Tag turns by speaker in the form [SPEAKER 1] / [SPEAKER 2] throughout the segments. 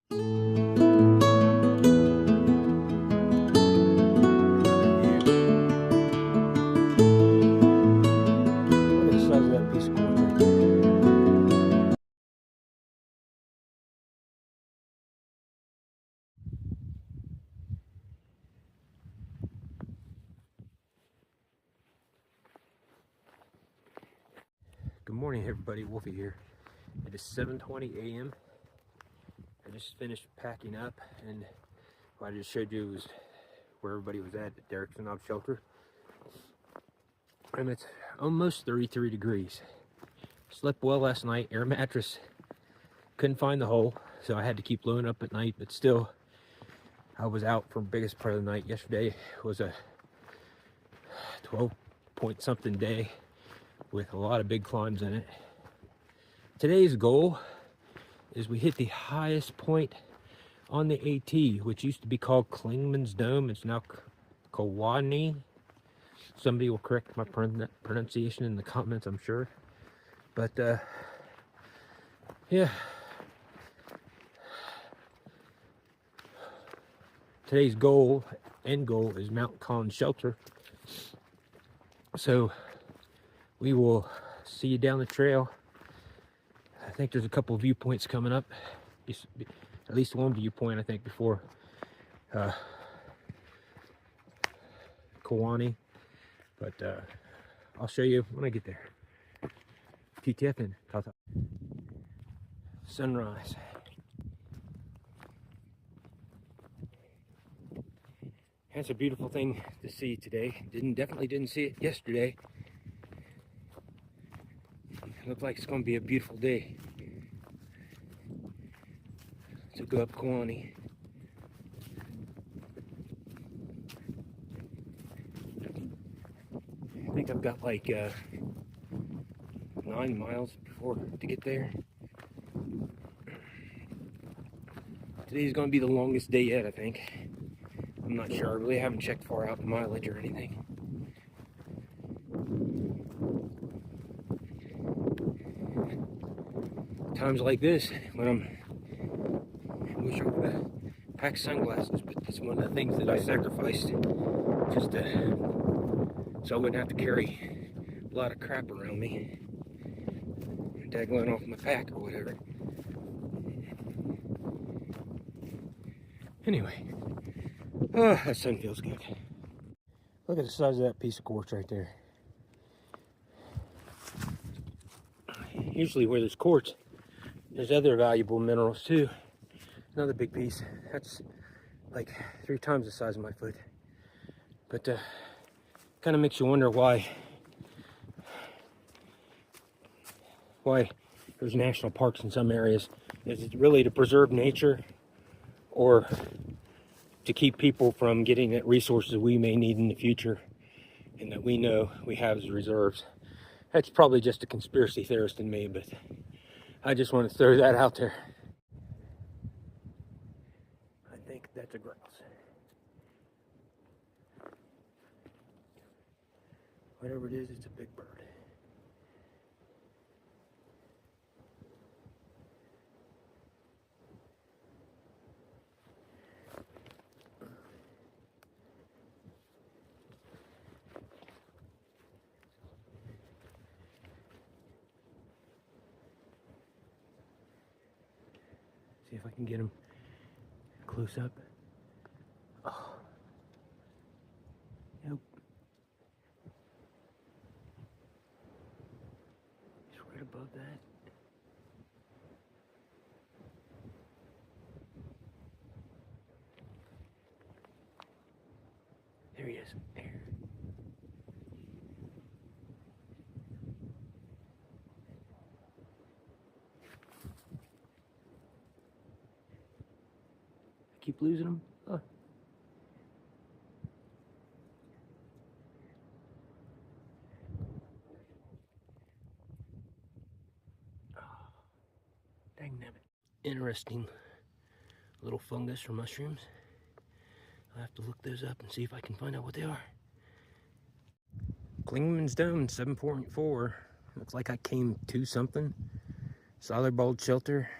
[SPEAKER 1] Look at the size of that piece of quartz right there. Good morning, everybody. Wolfie here. It is 7:20 a.m. I just finished packing up, and what I just showed you was where everybody was at Derrick's Knob Shelter. And it's almost 33 degrees. Slept well last night. Air mattress. Couldn't find the hole, so I had to keep blowing up at night, but still, I was out for the biggest part of the night. Yesterday was a 12-point something day with a lot of big climbs in it. Today's goal is we hit the highest point on the AT, which used to be called Clingmans Dome. It's now Kawani. Somebody will correct my pronunciation in the comments, I'm sure. But yeah, today's end goal is Mount Collins Shelter. So we will see you down the trail. I think there's a couple of viewpoints coming up. At least one viewpoint, I think, before Kawani. But I'll show you when I get there. TTF in. Sunrise. That's a beautiful thing to see today. Definitely didn't see it yesterday. Looks like it's going to be a beautiful day. So go up Kawani. I think I've got like 9 miles to get there. Today's going to be the longest day yet, I think. I'm not sure. I really haven't checked far out the mileage or anything. Times like this, when I wish I would have packed sunglasses, but that's one of the things that I sacrificed just so I wouldn't have to carry a lot of crap around me. Daggling off my pack or whatever. Anyway, oh, that sun feels good. Look at the size of that piece of quartz right there. Usually where there's quartz, there's other valuable minerals too. Another big piece. That's like 3 times the size of my foot. But kind of makes you wonder why there's national parks in some areas. Is it really to preserve nature, or to keep people from getting at resources we may need in the future and that we know we have as reserves? That's probably just a conspiracy theorist in me, but I just want to throw that out there. I think that's a grouse. Whatever it is, it's a big bird. See if I can get him close up. Oh. Yep. He's right above that. There he is. There. I keep losing him. Oh. Dang nabbit. Interesting little fungus or mushrooms. I'll have to look those up and see if I can find out what they are. Clingmans Dome 7.4. Looks like I came to something. Siler Bald shelter.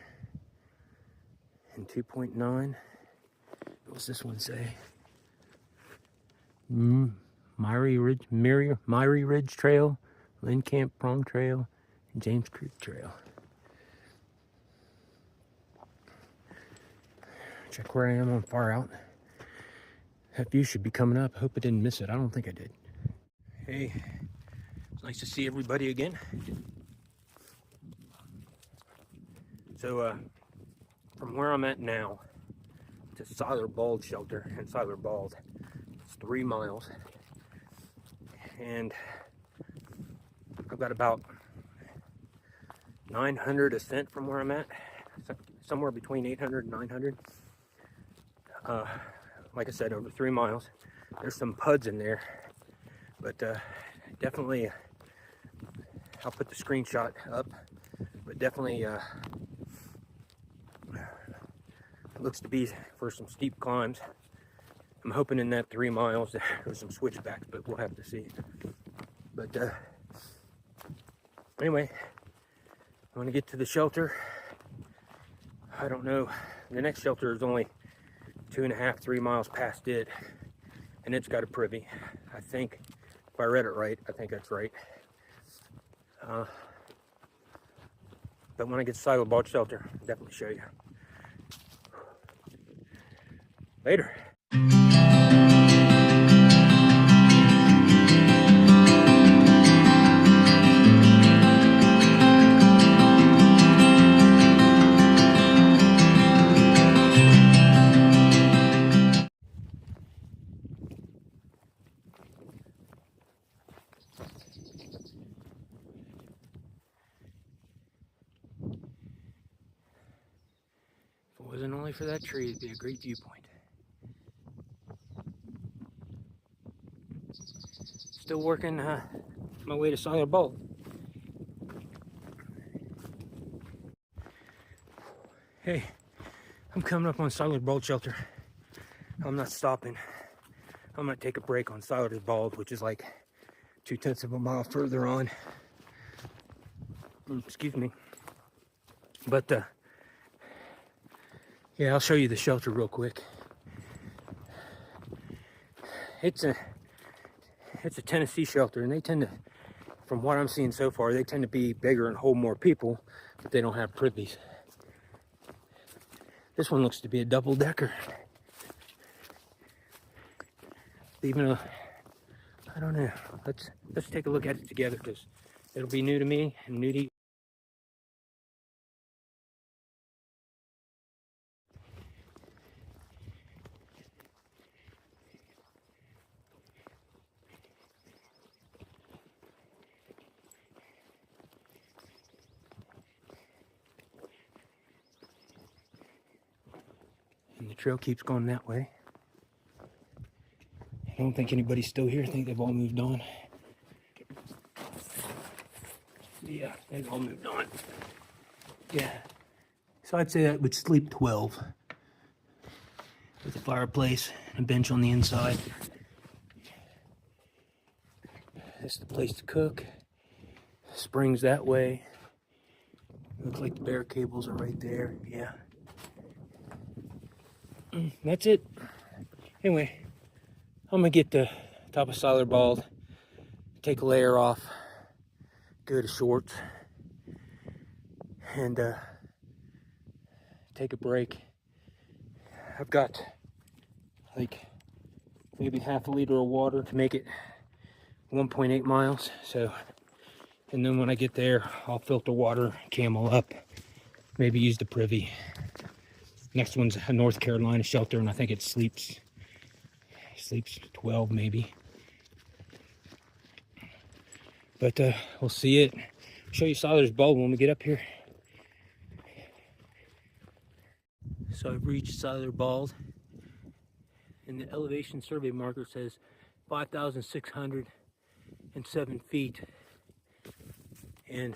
[SPEAKER 1] and 2.9. What's this one say? Myrie Ridge Trail, Lynn Camp Prom Trail, and James Creek Trail. Check where I am on Far Out. That view should be coming up. Hope I didn't miss it. I don't think I did. Hey, it's nice to see everybody again. So, from where I'm at now to Siler Bald shelter in Siler Bald, it's 3 miles. And I've got about 900 ascent from where I'm at, somewhere between 800 and 900. Like I said, over 3 miles. There's some puds in there, but definitely, I'll put the screenshot up, but definitely looks to be for some steep climbs. I'm hoping in that 3 miles there's some switchbacks, but we'll have to see. But anyway, I want to get to the shelter. I don't know. The next shelter is only 2.5, 3 miles past it, and it's got a privy. I think, if I read it right, I think that's right. But when I get to Siler Bald shelter, I'll definitely show you. Later. If it wasn't only for that tree, it'd be a great viewpoint. Still working my way to Siler Bald. Hey, I'm coming up on Siler Bald shelter. I'm not stopping. I'm gonna take a break on Siler Bald, which is like 2/10 of a mile further on. Excuse me. But yeah, I'll show you the shelter real quick. It's a Tennessee shelter, and they tend to, from what I'm seeing so far, they tend to be bigger and hold more people, but they don't have privies. This one looks to be a double-decker. Even a, I don't know. Let's take a look at it together, because it'll be new to me and new to you. And the trail keeps going that way. I don't think anybody's still here. I think they've all moved on. Yeah, they've all moved on. Yeah. So I'd say I would sleep 12. With a fireplace and a bench on the inside. This is the place to cook. Springs that way. Looks like the bear cables are right there. Yeah. That's it. Anyway, I'm gonna get the top of Siler Bald, take a layer off, go to shorts, and take a break. I've got like maybe half a liter of water to make it 1.8 miles. So, and then when I get there, I'll filter water, camel up, maybe use the privy. Next one's a North Carolina shelter, and I think it sleeps 12 maybe. But we'll see it. I'll show you Siler's Bald when we get up here. So I've reached Siler Bald, and the elevation survey marker says 5,607 feet, and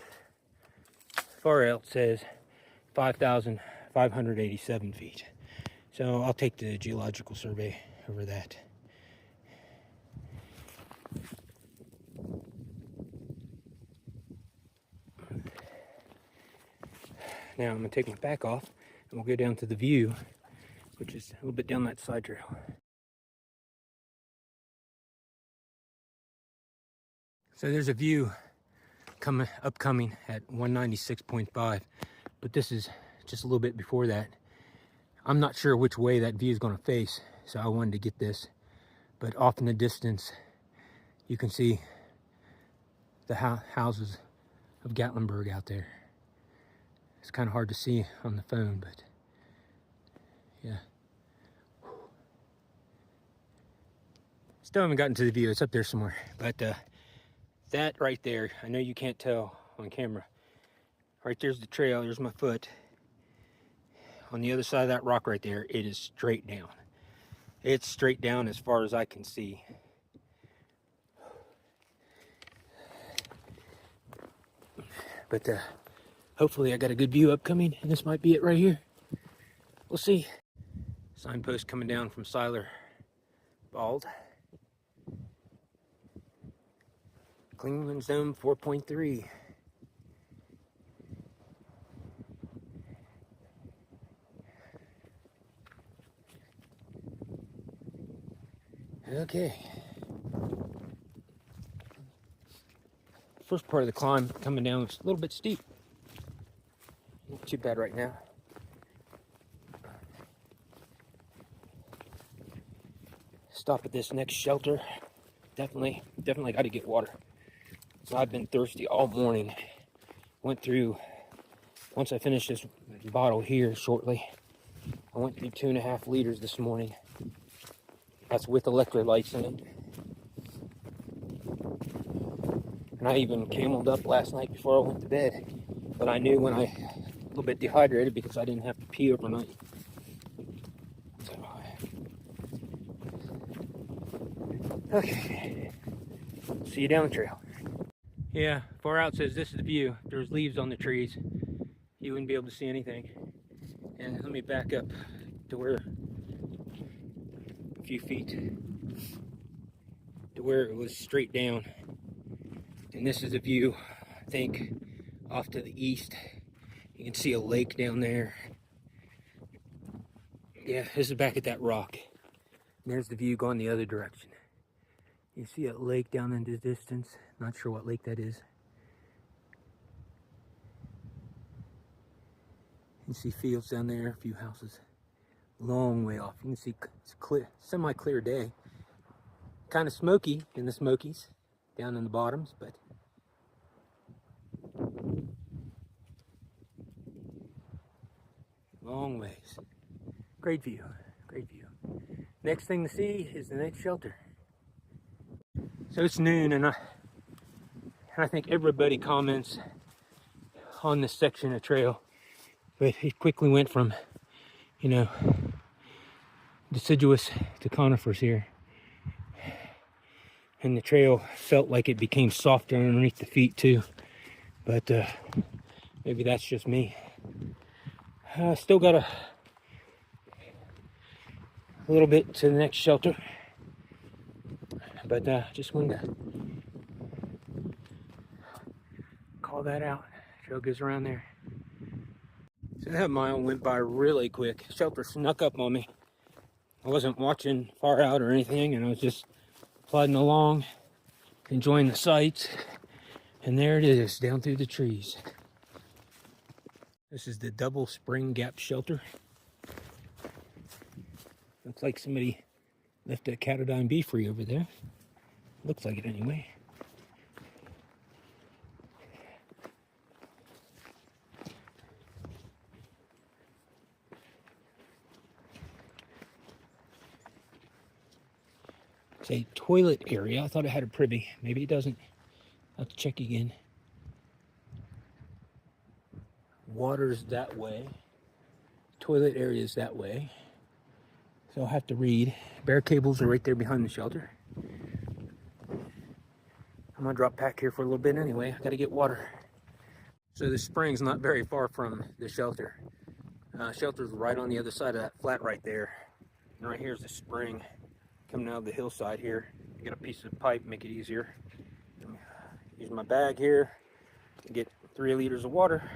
[SPEAKER 1] Far Out says 5,587 feet. So I'll take the geological survey over that. Now I'm gonna take my pack off and we'll go down to the view, which is a little bit down that side trail. So there's a view upcoming at 196.5, but this is just a little bit before that. I'm not sure which way that view is going to face, so I wanted to get this. But off in the distance, you can see the houses of Gatlinburg out there. It's kind of hard to see on the phone, but yeah. Still haven't gotten to the view. It's up there somewhere. But that right there, I know you can't tell on camera. Right there's the trail. There's my foot. On the other side of that rock right there, it is straight down. It's straight down as far as I can see. But hopefully I got a good view upcoming, and this might be it right here. We'll see. Signpost coming down from Siler Bald. Clingmans Dome 4.3. Okay. First part of the climb coming down is a little bit steep. Not too bad right now. Stop at this next shelter. Definitely got to get water. So I've been thirsty all morning. Went through, once I finished this bottle here shortly, I went through 2.5 liters this morning. That's with electrolytes in it. And I even cameled up last night before I went to bed. But I knew when I a little bit dehydrated because I didn't have to pee overnight. So, okay. See you down the trail. Yeah, far out says this is the view. There's leaves on the trees. You wouldn't be able to see anything. And let me back up to where a few feet to where it was straight down. And this is a view, I think, off to the east. You can see a lake down there. Yeah, this is back at that rock. And there's the view going the other direction. You see a lake down in the distance. Not sure what lake that is. You can see fields down there, a few houses. Long way off. You can see it's clear, semi-clear day. Kind of smoky in the Smokies, down in the bottoms, but long ways. Great view, great view. Next thing to see is the next shelter. So it's noon, and I think everybody comments on this section of trail, but it quickly went from, you know, deciduous to conifers here. And the trail felt like it became softer underneath the feet too. But maybe that's just me. Still got a little bit to the next shelter. But just wanted to call that out. Trail goes around there. So that mile went by really quick. Shelter snuck up on me. I wasn't watching far out or anything, and I was just plodding along, enjoying the sights. And there it is, down through the trees. This is the Double Spring Gap Shelter. Looks like somebody left a Catadine bee free over there. Looks like it anyway. It's a toilet area. I thought it had a privy. Maybe it doesn't. I'll have to check again. Water's that way. Toilet area is that way. So I'll have to read. Bear cables are right there behind the shelter. I'm gonna drop back here for a little bit anyway. I gotta get water. So the spring's not very far from the shelter. Shelter's right on the other side of that flat right there. And right here's the spring coming out of the hillside here. Get a piece of pipe, make it easier. Use my bag here to get 3 liters of water.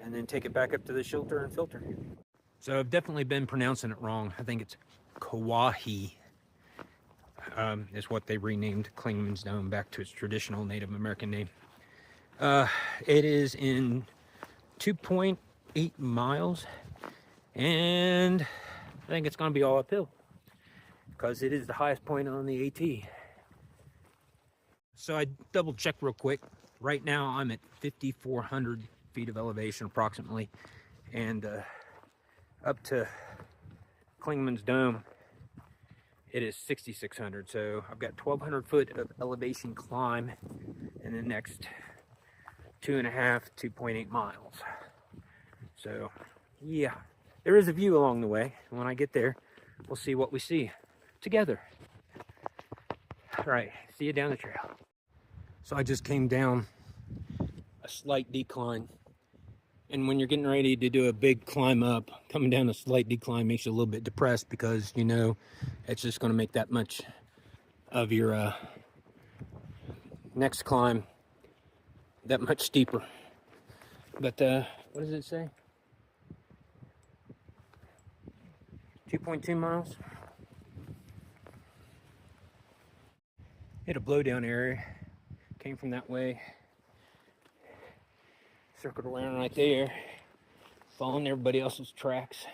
[SPEAKER 1] and then take it back up to the shelter and filter. So I've definitely been pronouncing it wrong. I think it's Kauai is what they renamed Clingmans Dome back to its traditional Native American name. It is in 2.8 miles, and I think it's going to be all uphill because it is the highest point on the AT. So I double checked real quick. Right now I'm at 5,400 feet of elevation approximately, and up to Clingmans Dome it is 6,600. So I've got 1,200 foot of elevation climb in the next 2.8 miles. So yeah, there is a view along the way. When I get there, we'll see what we see together. All right, see you down the trail. So I just came down a slight decline, and when you're getting ready to do a big climb up, coming down a slight decline makes you a little bit depressed because you know it's just going to make that much of your next climb that much steeper. But what does it say? 2.2 miles. Hit a blowdown area. Came from that way. Circled around right there. Following everybody else's tracks.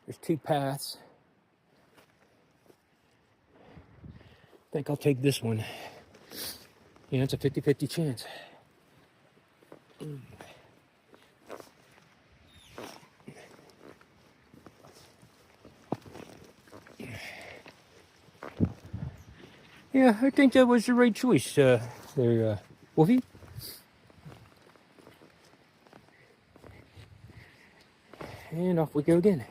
[SPEAKER 1] There's two paths. I think I'll take this one. Yeah, it's a 50-50 chance. Yeah, I think that was the right choice there, Wolfie. And off we go again.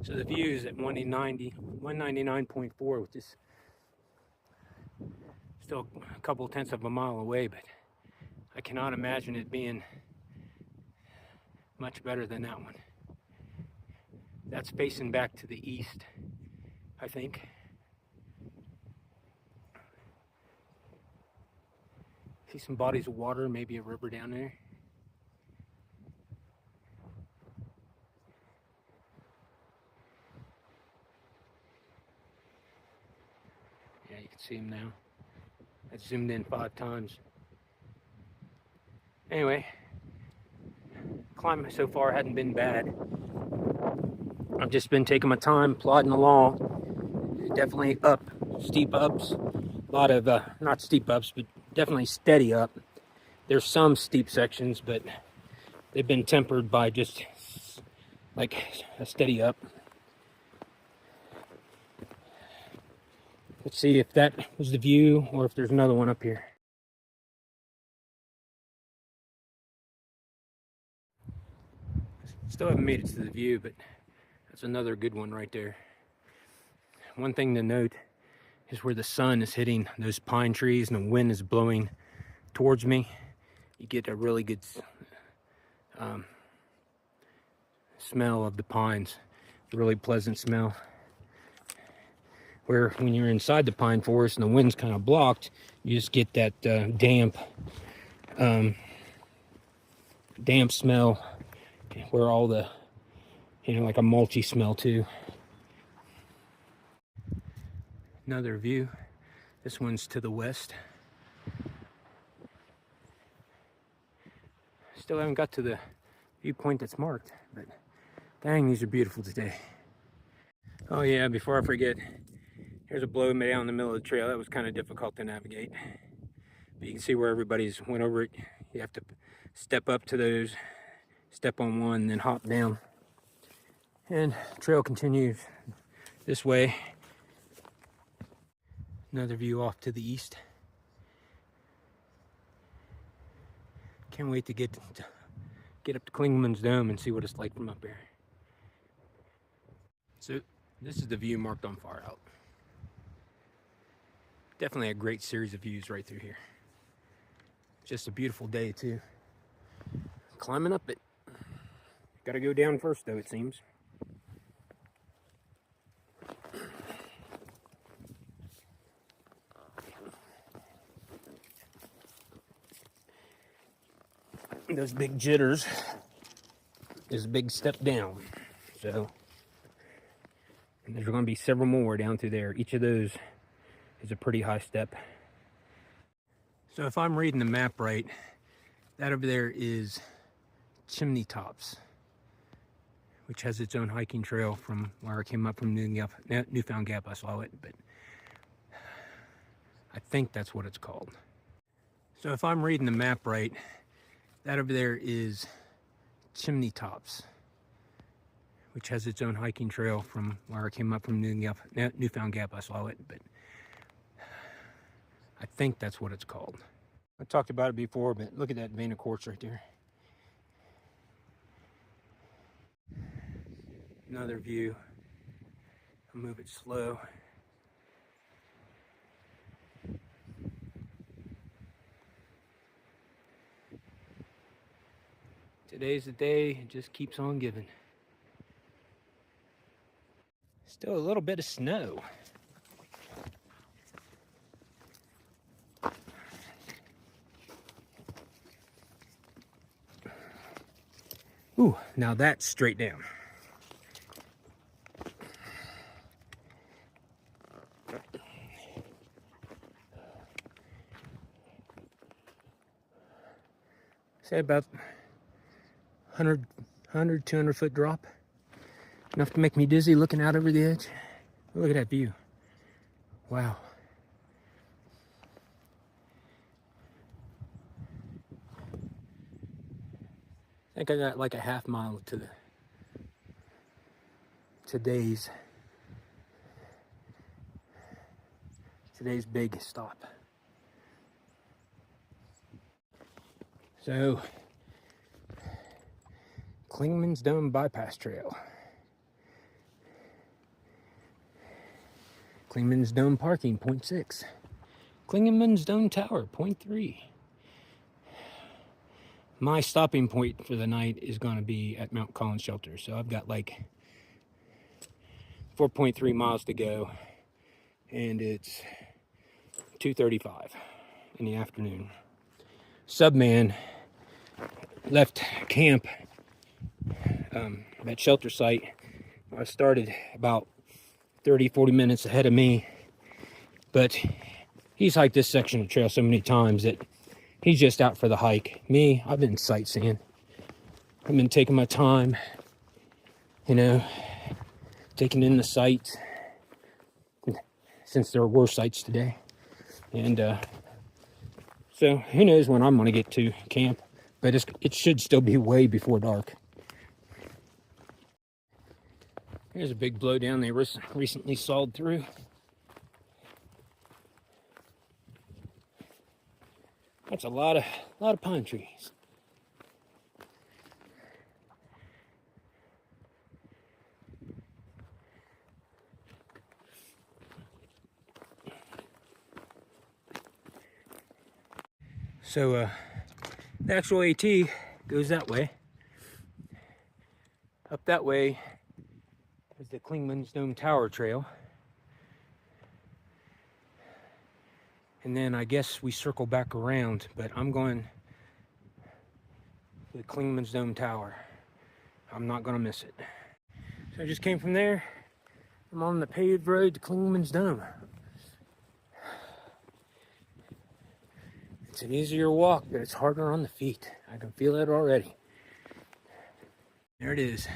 [SPEAKER 1] So the view is at 199.4, which is still a couple tenths of a mile away, but I cannot imagine it being much better than that one. That's facing back to the east, I think. See some bodies of water, maybe a river down there. Yeah, you can see them now. I zoomed in 5 times. Anyway, climbing so far hadn't been bad. I've just been taking my time, plodding along. Definitely up, steep ups. A lot of, not steep ups, but definitely steady up. There's some steep sections, but they've been tempered by just like a steady up. Let's see if that was the view or if there's another one up here. Still haven't made it to the view, but that's another good one right there. One thing to note is where the sun is hitting those pine trees and the wind is blowing towards me. You get a really good smell of the pines, a really pleasant smell. Where when you're inside the pine forest and the wind's kind of blocked, you just get that damp smell, where all the, like a mulchy smell too. Another view. This one's to the west. Still haven't got to the viewpoint that's marked, but dang, these are beautiful today. Oh yeah, before I forget, here's a blow down in the middle of the trail. That was kind of difficult to navigate. But you can see where everybody's went over it. You have to step up to those step on one, then hop down. And trail continues this way. Another view off to the east. Can't wait to get up to Clingmans Dome and see what it's like from up there. So this is the view marked on far out. Definitely a great series of views right through here. Just a beautiful day too. Climbing up it. Gotta go down first though, it seems. Those big jitters is a big step down. So there's going to be several more down through there. Each of those is a pretty high step. So if I'm reading the map right, that over there is Chimney Tops, which has its own hiking trail from where I came up from Newfound Gap. I saw it, but I think that's what it's called. So if I'm reading the map right, that over there is Chimney Tops, which has its own hiking trail from where I came up from Newfound Gap. I saw it, but I think that's what it's called. I talked about it before, but look at that vein of quartz right there. Another view. I'll move it slow. Today's the day, it just keeps on giving. Still a little bit of snow. Ooh, now that's straight down. Say about 200 foot drop. Enough to make me dizzy looking out over the edge. Look at that view. Wow. I think I got like a half mile to today's big stop. So, Clingmans Dome Bypass Trail. Clingmans Dome Parking, 0.6. Clingmans Dome Tower, 0.3. My stopping point for the night is going to be at Mount Collins Shelter. So I've got like 4.3 miles to go. And it's 2:35 in the afternoon. Subman left camp, that shelter site. I started about 30-40 minutes ahead of me, but he's hiked this section of trail so many times that he's just out for the hike. Me, I've been sightseeing. I've been taking my time, you know, taking in the sights, since there were sights today. And so who knows when I'm going to get to camp, but it should still be way before dark. Here's a big blowdown they recently sawed through. That's a lot of pine trees. So the actual AT goes that way. Up that way is the Clingmans Dome Tower Trail. And then I guess we circle back around, but I'm going to the Clingmans Dome Tower. I'm not going to miss it. So I just came from there. I'm on the paved road to Clingmans Dome. It's an easier walk, but it's harder on the feet. I can feel it already. There it is.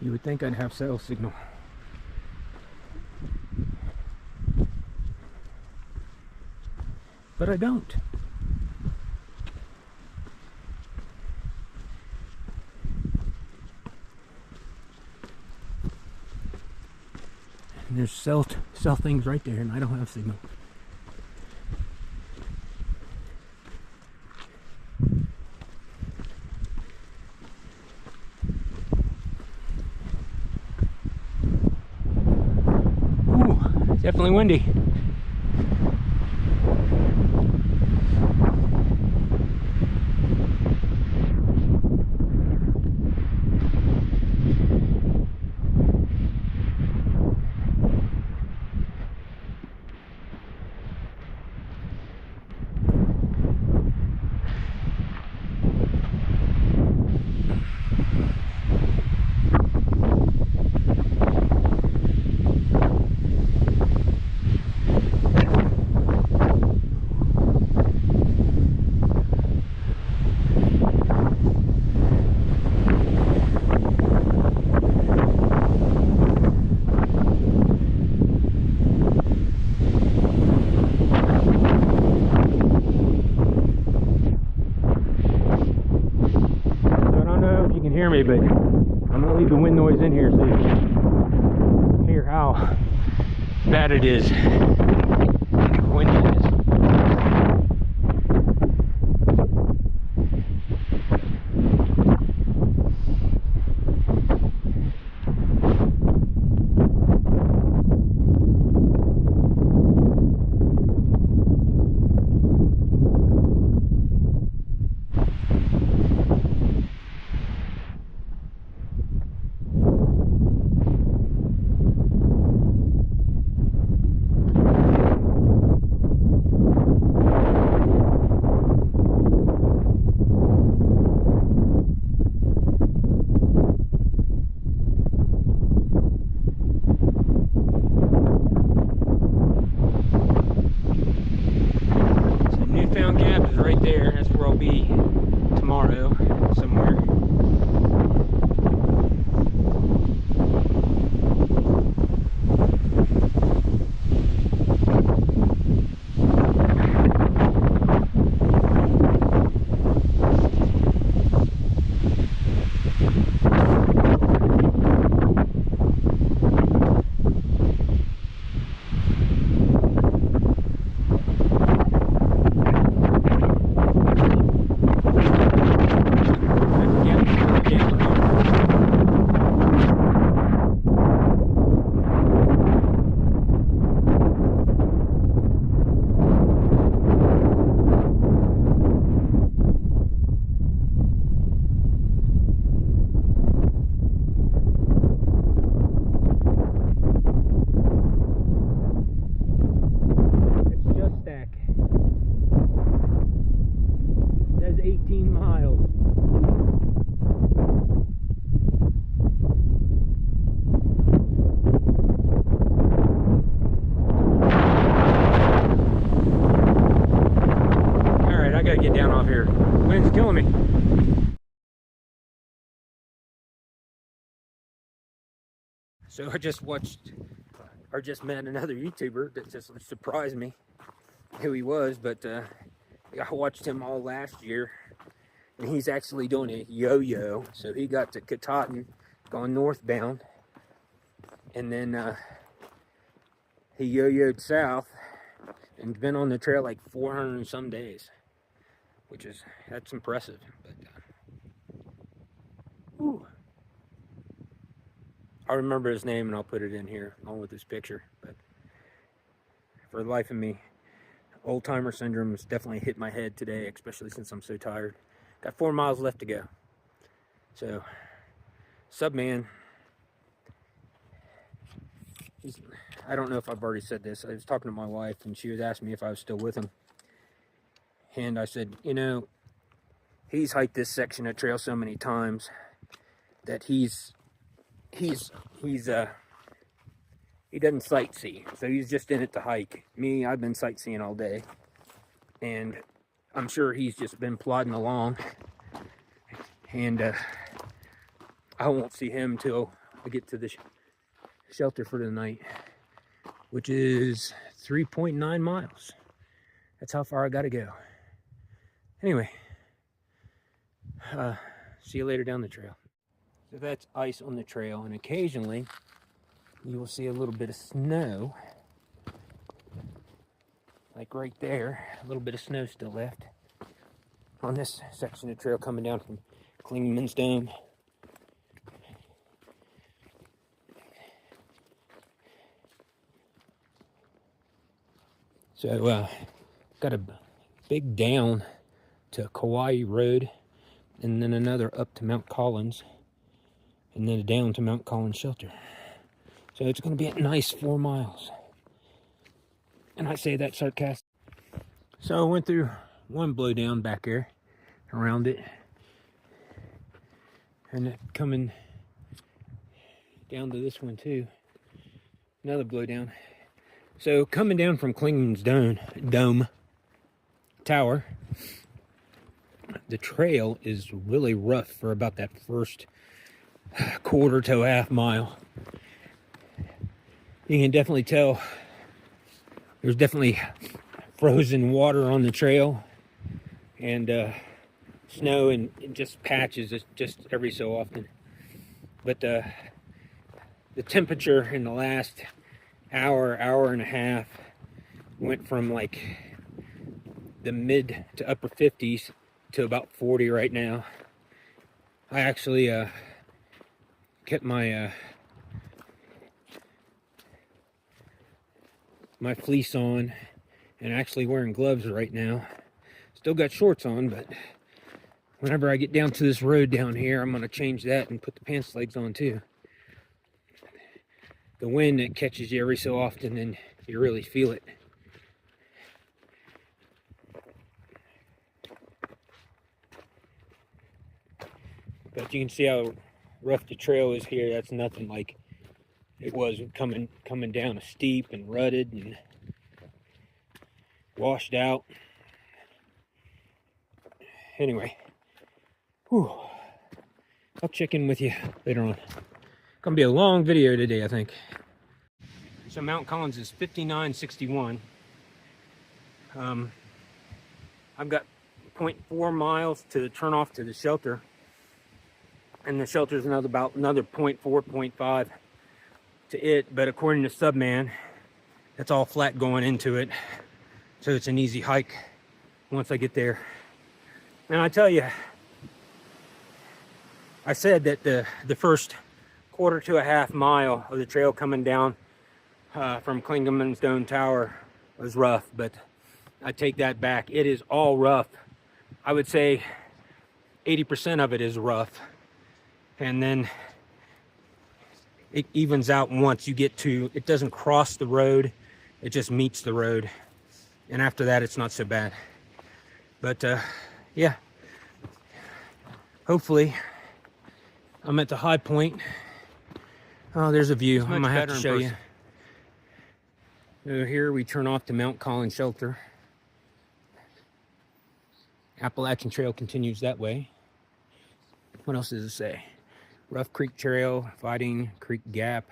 [SPEAKER 1] You would think I'd have cell signal. But I don't. And there's cell things right there, and I don't have signal. Ooh, definitely windy. Hear me, but I'm gonna leave the wind noise in here so you can hear how bad it is, how windy it is. Gap is right there. That's where I'll be tomorrow somewhere. Gotta get down off here. Wind's killing me. So I just met another YouTuber that just surprised me who he was, but I watched him all last year, and he's actually doing a yo-yo. So he got to Katahdin, going northbound, and then he yo-yoed south and been on the trail like 400 and some days. That's impressive. But I'll remember his name and I'll put it in here along with his picture. But for the life of me, old timer syndrome has definitely hit my head today, especially since I'm so tired. Got 4 miles left to go. So, Subman, I don't know if I've already said this. I was talking to my wife and she was asking me if I was still with him. And I said, you know, he's hiked this section of trail so many times that he doesn't sightsee. So he's just in it to hike. Me, I've been sightseeing all day. And I'm sure he's just been plodding along. And I won't see him till to get to the shelter for the night, which is 3.9 miles. That's how far I gotta go. Anyway, see you later down the trail. So that's ice on the trail, and occasionally you will see a little bit of snow. Like right there, a little bit of snow still left on this section of trail coming down from Clingmans Dome. So, got a big down to Kauai Road, and then another up to Mount Collins, and then a down to Mount Collins Shelter. So it's going to be a nice 4 miles. And I say that sarcastic. So I went through one blowdown back there, around it, and coming down to this one too. Another blowdown. So coming down from Clingmans Dome Tower, the trail is really rough for about that first quarter to a half mile. You can definitely tell there's definitely frozen water on the trail, and snow and just patches just every so often. But the temperature in the last hour and a half went from like the mid to upper 50s to about 40 right now. I actually kept my my fleece on and actually wearing gloves right now. Still got shorts on, but whenever I get down to this road down here, I'm going to change that and put the pants legs on too. The wind, that catches you every so often and you really feel it. But you can see how rough the trail is here. That's nothing like it was coming down a steep and rutted and washed out. Anyway, whew, I'll check in with you later on. Gonna be a long video today, I think. So Mount Collins is 5961. I've got 0.4 miles to turn off to the shelter, and the shelter's another 0.4, 0.5 to it. But according to Subman, it's all flat going into it, so it's an easy hike once I get there. And I tell you, I said that the first quarter to a half mile of the trail coming down from Clingmans Dome Tower was rough, but I take that back. It is all rough. I would say 80% of it is rough, and then it evens out once you get to, it doesn't cross the road, it just meets the road, and after that it's not so bad. But yeah, hopefully I'm at the high point. Oh, there's a view. I'm gonna have to show you. So here we turn off to Mount Collins Shelter. Appalachian Trail continues that way. What else does it say? Rough Creek Trail, Fighting Creek Gap,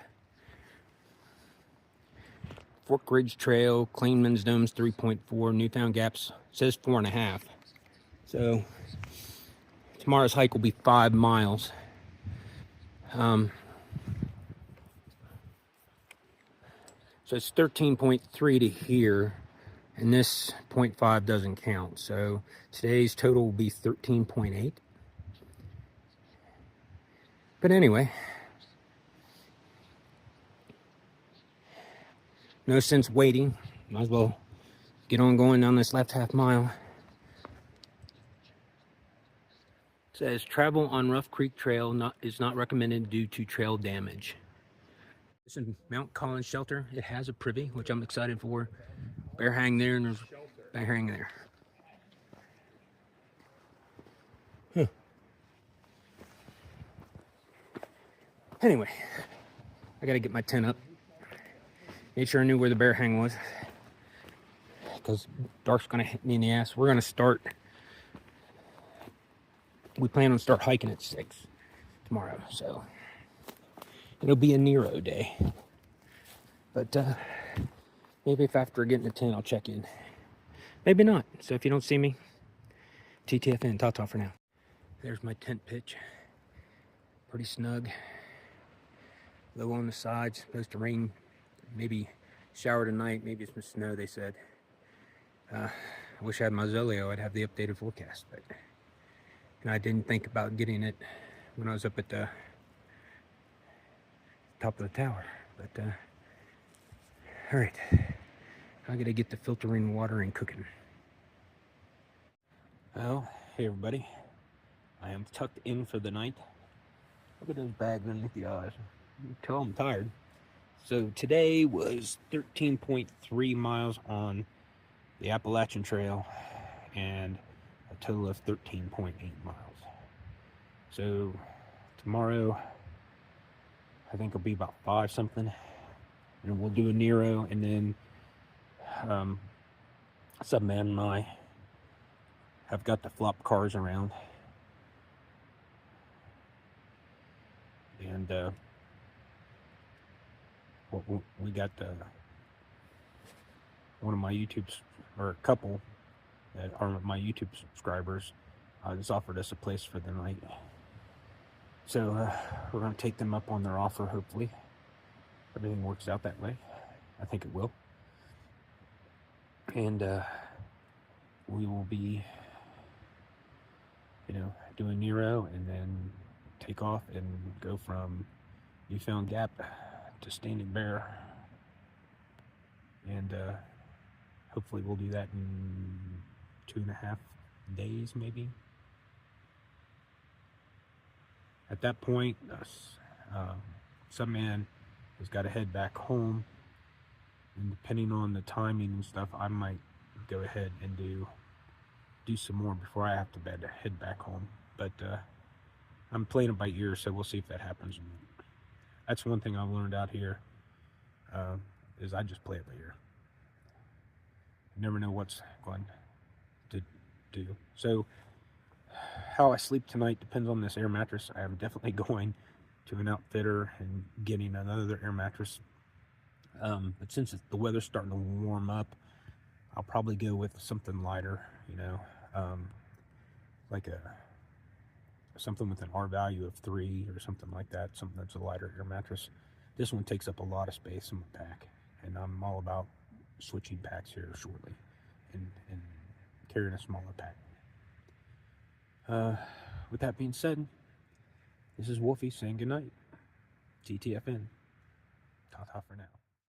[SPEAKER 1] Fork Ridge Trail, Clingmans Dome's 3.4, Newfound Gaps says 4.5. So tomorrow's hike will be 5 miles. So it's 13.3 to here, and this 0.5 doesn't count. So today's total will be 13.8. But anyway, no sense waiting. Might as well get on going down this left half mile. It says travel on Rough Creek Trail is not recommended due to trail damage. This is Mount Collins Shelter. It has a privy, which I'm excited for. Bear hang there, and there's bear hang there. Huh. Anyway, I gotta get my tent up. Made sure I knew where the bear hang was, because dark's gonna hit me in the ass. We're gonna start. We plan on start hiking at 6 tomorrow. So it'll be a Nero day. But maybe if after getting to 10, I'll check in. Maybe not. So if you don't see me, TTFN, ta-ta for now. There's my tent pitch. Pretty snug. Low on the sides, supposed to rain, maybe shower tonight, maybe some snow, they said. I wish I had my Zoleo, I'd have the updated forecast, but and I didn't think about getting it when I was up at the top of the tower. But all right, I gotta get the filtering water and cooking. Well, hey everybody, I am tucked in for the night. Look at those bags underneath the eyes. You can tell I'm tired. So today was 13.3 miles on the Appalachian Trail and a total of 13.8 miles. So tomorrow I think it'll be about 5 something, and we'll do a Nero, and then Subman and I have got to flop cars around, and we got one of my YouTube's, or a couple that are my YouTube subscribers, just offered us a place for the night. So we're going to take them up on their offer, hopefully. Everything works out that way. I think it will. And we will be, doing Nero, and then take off and go from Newfound Gap to Standing Bear. And hopefully we'll do that in 2.5 days, maybe. At that point, Subman has got to head back home, and depending on the timing and stuff, I might go ahead and do some more before I have to head back home. But I'm playing it by ear, so we'll see if that happens. That's one thing I've learned out here, is I just play it by ear. You never know what's going to do. So how I sleep tonight depends on this air mattress. I am definitely going to an outfitter and getting another air mattress. But since the weather's starting to warm up, I'll probably go with something lighter, like something with an R value of 3 or something like that, something that's a lighter air mattress. This one takes up a lot of space in my pack, and I'm all about switching packs here shortly and carrying a smaller pack. With that being said, this is Wolfie saying goodnight. TTFN. Ta-ta for now.